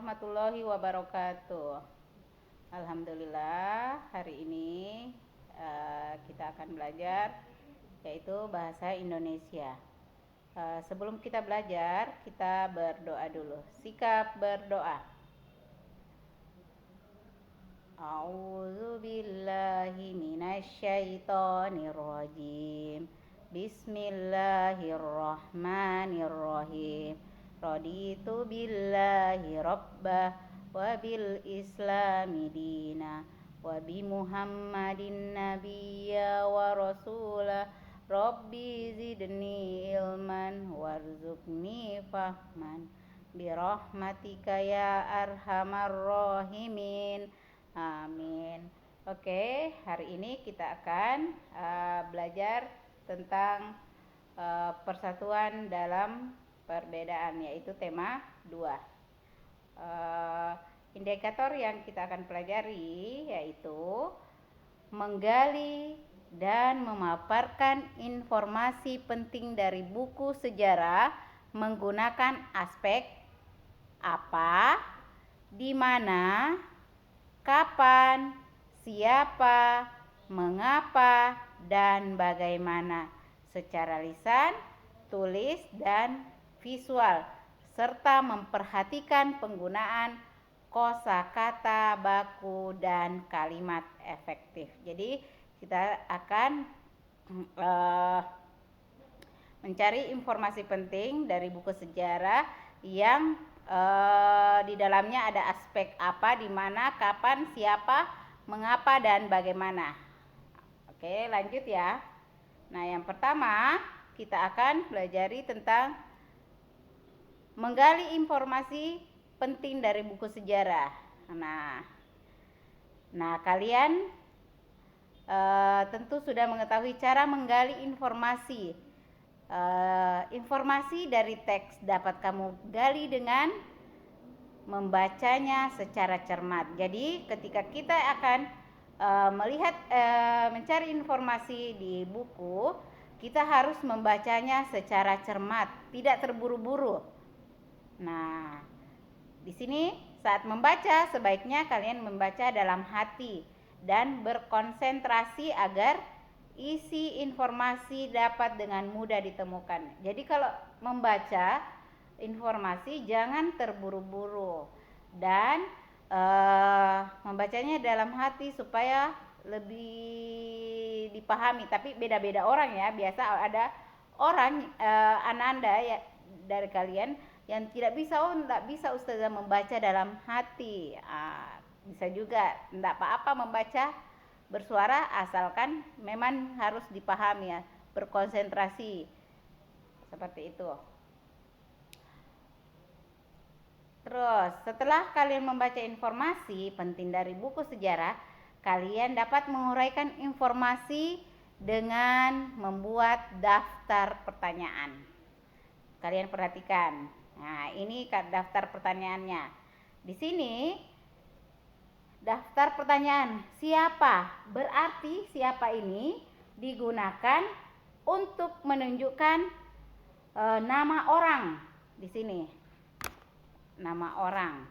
warahmatullahi wabarakatuh. Alhamdulillah, hari ini kita akan belajar yaitu bahasa Indonesia. Sebelum kita belajar, kita berdoa dulu. Sikap berdoa. A'udzu billahi minasyaitonir rajim. Bismillahirrahmanirrahim. Raditu billahi rabbah wa bil islami dina wa bi muhammadin nabiyya wa rasulah. Rabbi zidni ilman warzuqni fahman birahmatika ya arhamar rahimin. Amin. Oke, hari ini kita akan belajar tentang persatuan dalam perbedaan, yaitu tema 2. Indikator yang kita akan pelajari yaitu menggali dan memaparkan informasi penting dari buku sejarah menggunakan aspek apa, di mana, kapan, siapa, mengapa, dan bagaimana secara lisan, tulis, dan visual, serta memperhatikan penggunaan kosakata, baku, dan kalimat efektif. Jadi kita akan mencari informasi penting dari buku sejarah yang di dalamnya ada aspek apa, di mana, kapan, siapa, mengapa, dan bagaimana. Oke, lanjut ya. Nah, yang pertama kita akan pelajari tentang menggali informasi penting dari buku sejarah. Nah, kalian tentu sudah mengetahui cara menggali informasi. Informasi dari teks dapat kamu gali dengan membacanya secara cermat. Jadi ketika kita akan mencari informasi di buku, kita harus membacanya secara cermat, tidak terburu-buru. Nah, di sini saat membaca sebaiknya kalian membaca dalam hati dan berkonsentrasi agar isi informasi dapat dengan mudah ditemukan. Jadi kalau membaca informasi jangan terburu-buru dan membacanya dalam hati supaya lebih dipahami. Tapi beda-beda orang ya. Biasa ada orang ananda ya dari kalian yang tidak bisa ustazah membaca dalam hati. Bisa juga, tidak apa-apa membaca bersuara asalkan memang harus dipahami ya, berkonsentrasi seperti itu. Terus setelah kalian membaca informasi penting dari buku sejarah, kalian dapat menguraikan informasi dengan membuat daftar pertanyaan. Kalian perhatikan. Nah, ini daftar pertanyaannya. Di sini daftar pertanyaan siapa, berarti siapa ini digunakan untuk menunjukkan nama orang. Di sini nama orang.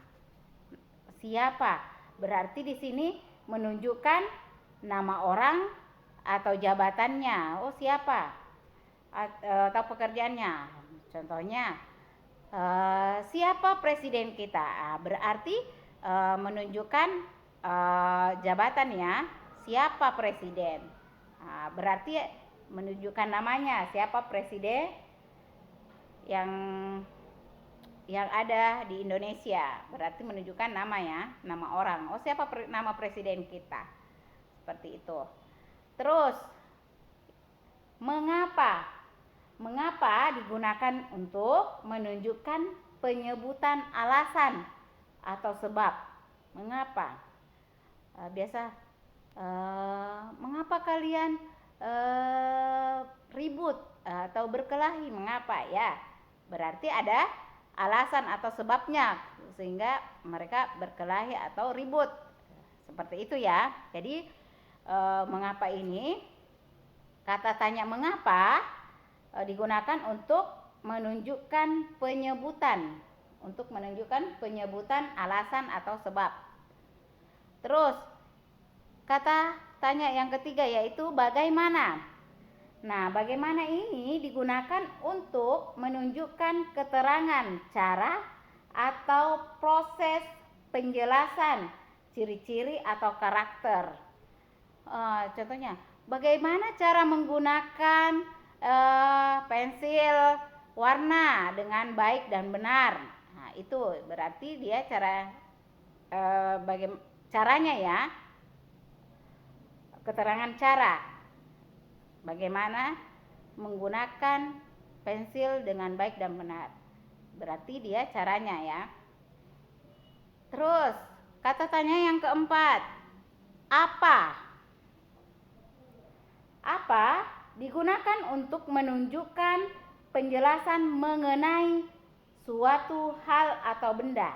Siapa berarti di sini menunjukkan nama orang atau jabatannya. Oh, siapa atau pekerjaannya. Contohnya siapa presiden kita. Berarti menunjukkan jabatannya, siapa presiden. Berarti menunjukkan namanya, siapa presiden yang ada di Indonesia. Berarti menunjukkan namanya, nama orang. Oh, siapa nama presiden kita. Seperti itu. Terus mengapa? Mengapa digunakan untuk menunjukkan penyebutan alasan atau sebab. Mengapa? Biasa mengapa kalian ribut atau berkelahi? Mengapa ya? Berarti ada alasan atau sebabnya sehingga mereka berkelahi atau ribut. Seperti itu ya. Jadi mengapa ini, kata tanya mengapa digunakan untuk menunjukkan penyebutan untuk menunjukkan penyebutan alasan atau sebab. Terus kata tanya yang ketiga yaitu bagaimana. Nah, bagaimana ini digunakan untuk menunjukkan keterangan cara atau proses penjelasan ciri-ciri atau karakter. Contohnya, bagaimana cara menggunakan pensil warna dengan baik dan benar. Nah, itu berarti dia caranya ya, keterangan cara bagaimana menggunakan pensil dengan baik dan benar, berarti dia caranya ya. Terus kata tanya yang keempat, apa digunakan untuk menunjukkan penjelasan mengenai suatu hal atau benda.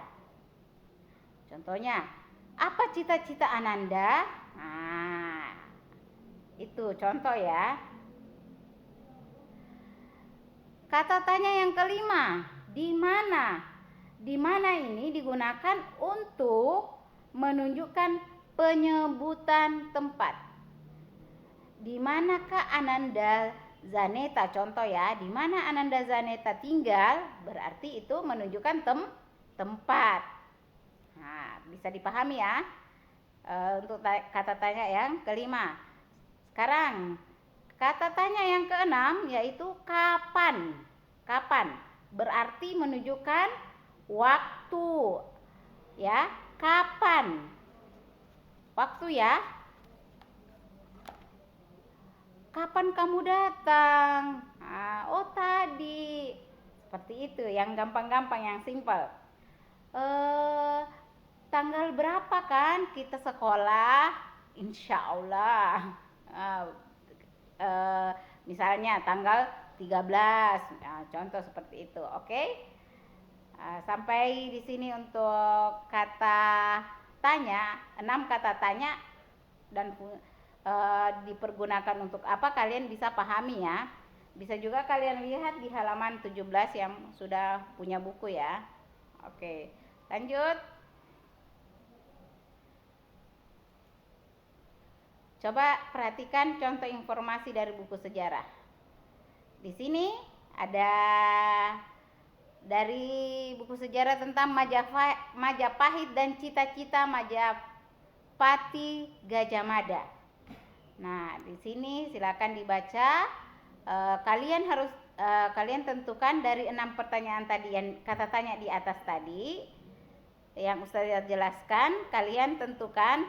Contohnya, apa cita-cita Ananda? Nah, itu contoh ya. Kata tanya yang kelima, di mana? Di mana ini digunakan untuk menunjukkan penyebutan tempat. Di manakah Ananda Zaneta? Contoh ya, di mana Ananda Zaneta tinggal, berarti itu menunjukkan tempat. Nah, bisa dipahami ya untuk kata tanya yang kelima. Sekarang kata tanya yang keenam yaitu kapan. Kapan berarti menunjukkan waktu ya. Kapan? Waktu ya. Kapan kamu datang? Oh tadi. Seperti itu, yang gampang-gampang, yang simpel. Tanggal berapa kan kita sekolah? Insya Allah. Misalnya tanggal 13. Nah, contoh seperti itu, oke? Sampai di sini untuk kata tanya, 6 kata tanya dan dipergunakan untuk apa kalian bisa pahami ya. Bisa juga kalian lihat di halaman 17 yang sudah punya buku ya. Oke, lanjut. Coba perhatikan contoh informasi dari buku sejarah. Di sini ada dari buku sejarah tentang Majapahit dan cita-cita Majapati Gajah Mada. Nah, di sini silakan dibaca. Kalian tentukan dari 6 pertanyaan tadi yang kata tanya di atas tadi yang Ustazah jelaskan. Kalian tentukan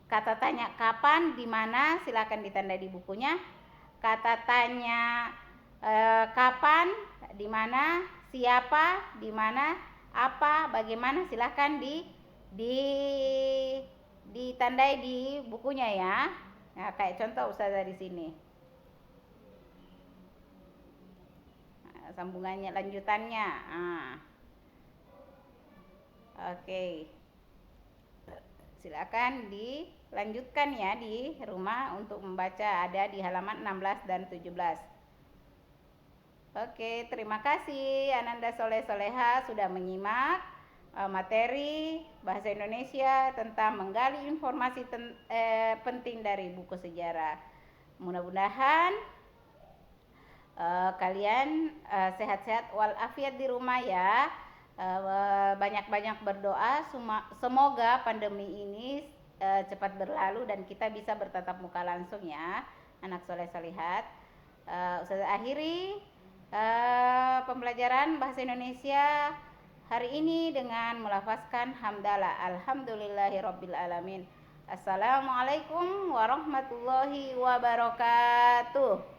kata tanya kapan, di mana, silakan ditanda di bukunya. Kata tanya kapan, di mana, siapa, di mana, apa, bagaimana, silakan ditandai di bukunya ya. Nah, kayak contoh Ustazah di sini. Nah, sambungannya, lanjutannya. Oke. Silakan dilanjutkan ya di rumah untuk membaca, ada di halaman 16 dan 17. Oke, terima kasih Ananda Soleh Soleha sudah menyimak materi bahasa Indonesia tentang menggali informasi penting dari buku sejarah. Mudah-mudahan kalian sehat-sehat walafiat di rumah ya. Banyak-banyak berdoa semoga pandemi ini cepat berlalu dan kita bisa bertatap muka langsung ya, anak soleh solihat. Ustazah akhiri pembelajaran bahasa Indonesia hari ini dengan melafazkan hamdalah, alhamdulillahirabbil alamin. Assalamualaikum warahmatullahi wabarakatuh.